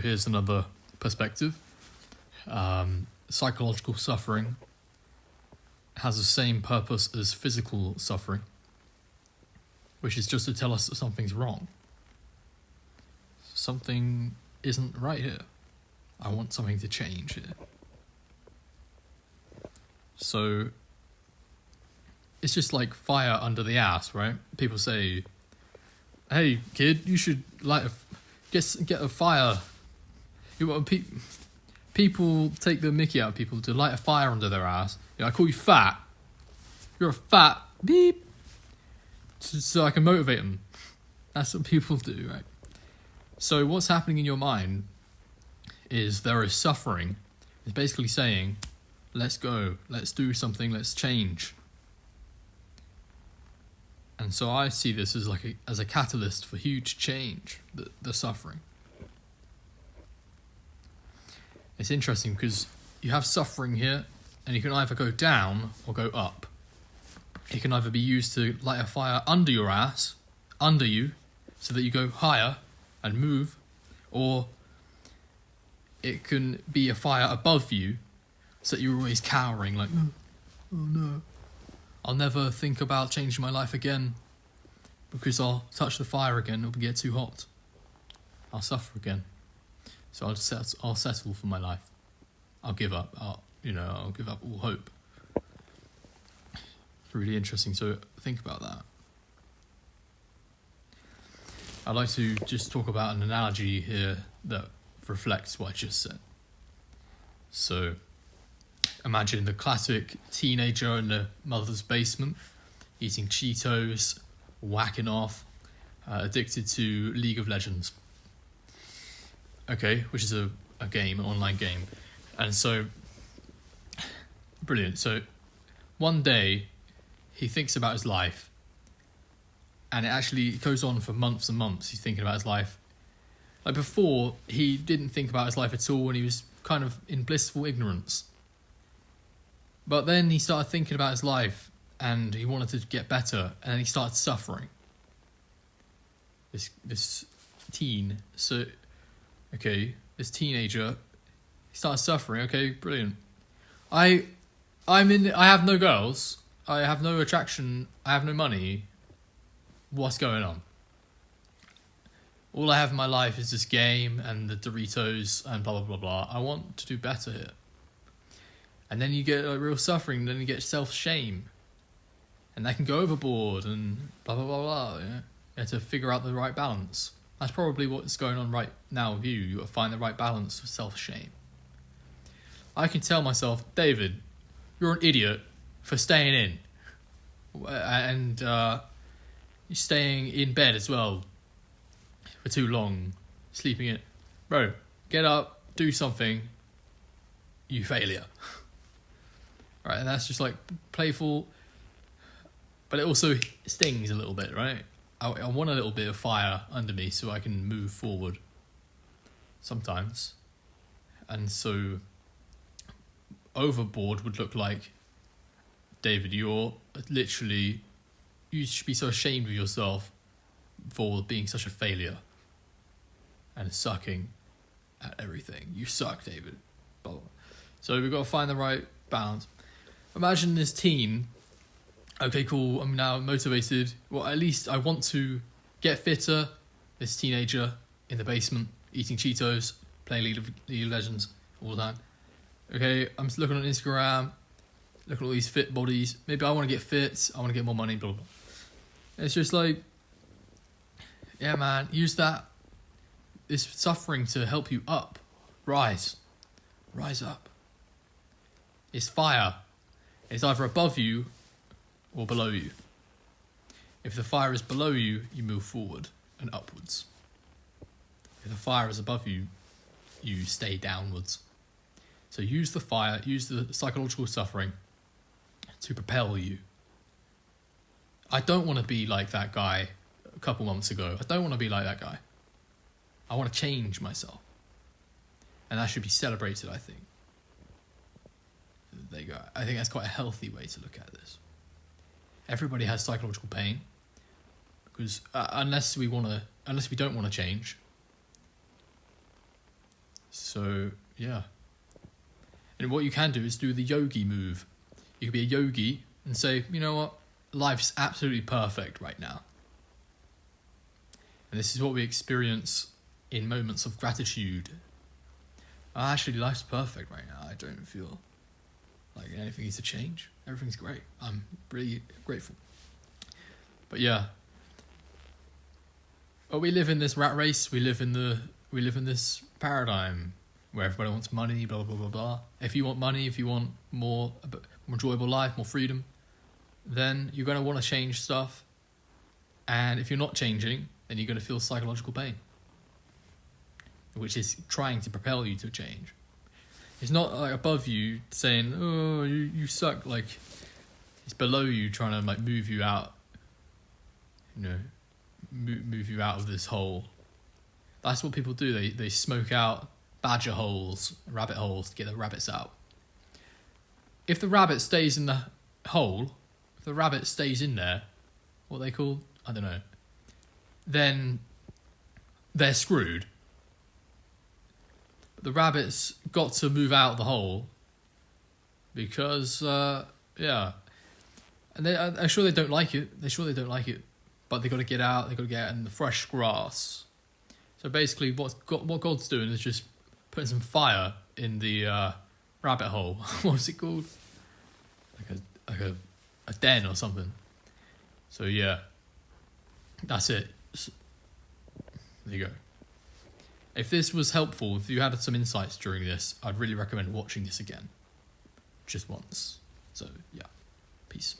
Here's another perspective. Psychological suffering has the same purpose as physical suffering, which is just to tell us that something's wrong. Something isn't right here. I want something to change here. So it's just like fire under the ass, right? People say, "Hey, kid, you should get a fire." People take the mickey out of people to light a fire under their ass. I call you fat. You're a fat beep. So I can motivate them. That's what people do, right? So what's happening in your mind is there is suffering. It's basically saying, let's go, let's do something, let's change. And so I see this as a catalyst for huge change, the suffering. It's interesting because you have suffering here, and you can either go down or go up. It can either be used to light a fire under your ass, under you, so that you go higher and move, or it can be a fire above you, so that you're always cowering, like, oh no, I'll never think about changing my life again, because I'll touch the fire again, it'll get too hot. I'll suffer again. So I'll settle for my life. I'll give up. I'll give up all hope. It's really interesting. So think about that. I'd like to just talk about an analogy here that reflects what I just said. So imagine the classic teenager in the mother's basement, eating Cheetos, whacking off, addicted to League of Legends. Okay, which is a game, an online game. And so, brilliant. So, one day, he thinks about his life, and it goes on for months and months. He's thinking about his life. Like before, he didn't think about his life at all, and he was kind of in blissful ignorance. But then he started thinking about his life, and he wanted to get better, and then he started suffering. This teen, so... Okay, this teenager, he starts suffering. Okay, brilliant. I have no girls. I have no attraction. I have no money. What's going on? All I have in my life is this game and the Doritos and blah, blah, blah, blah. I want to do better here. And then you get real suffering. Then you get self-shame. And that can go overboard and blah, blah, blah, blah. Yeah? You have to figure out the right balance. That's probably what's going on right now with you. You got to find the right balance of self-shame. I can tell myself, David, you're an idiot for staying in. And you're staying in bed as well for too long, sleeping in. Bro, get up, do something, you failure. Right, and that's just like playful, but it also stings a little bit, right? I want a little bit of fire under me so I can move forward sometimes. And so overboard would look like, David, you should be so ashamed of yourself for being such a failure and sucking at everything. You suck, David. Blah, blah. So we've got to find the right balance. Imagine this teen. Okay, cool, I'm now motivated. Well, at least I want to get fitter. This teenager in the basement, eating Cheetos, playing League of Legends all the time. Okay, I'm looking on Instagram, looking at all these fit bodies. Maybe I want to get fit, I want to get more money, blah, blah, blah. It's just like, yeah, man, use this suffering to help you up. Rise up. It's fire. It's either above you or below you. If the fire is below you, you move forward and upwards. If the fire is above you, you stay downwards. So use the fire, use the psychological suffering to propel you. I don't want to be like that guy a couple months ago. I don't want to be like that guy. I want to change myself. And that should be celebrated, I think. There you go. I think that's quite a healthy way to look at this. Everybody has psychological pain because unless we don't want to change, So, yeah. And what you can do is do the yogi move. You could be a yogi and say, you know what? Life's absolutely perfect right now. And this is what we experience in moments of gratitude. Actually, life's perfect right now. I don't feel like anything needs to change. Everything's great. I'm really grateful. But yeah. But we live in this rat race. We live in this paradigm where everybody wants money, blah, blah, blah, blah. If you want money, if you want a more enjoyable life, more freedom, then you're going to want to change stuff. And if you're not changing, then you're going to feel psychological pain, which is trying to propel you to change. It's not like above you saying, oh, you suck. Like, it's below you trying to like move you out, move you out of this hole. That's what people do. They smoke out badger holes, rabbit holes to get the rabbits out. If the rabbit stays in the hole, if the rabbit stays in there, what they call, I don't know, then they're screwed. But the rabbit's got to move out the hole because, yeah. And I'm sure they don't like it. They're sure they don't like it. But they got to get out. They got to get out in the fresh grass. So basically, what God's doing is just putting some fire in the rabbit hole. What's it called? Like a den or something. So yeah, that's it. There you go. If this was helpful, if you had some insights during this, I'd really recommend watching this again. Just once. So yeah, peace.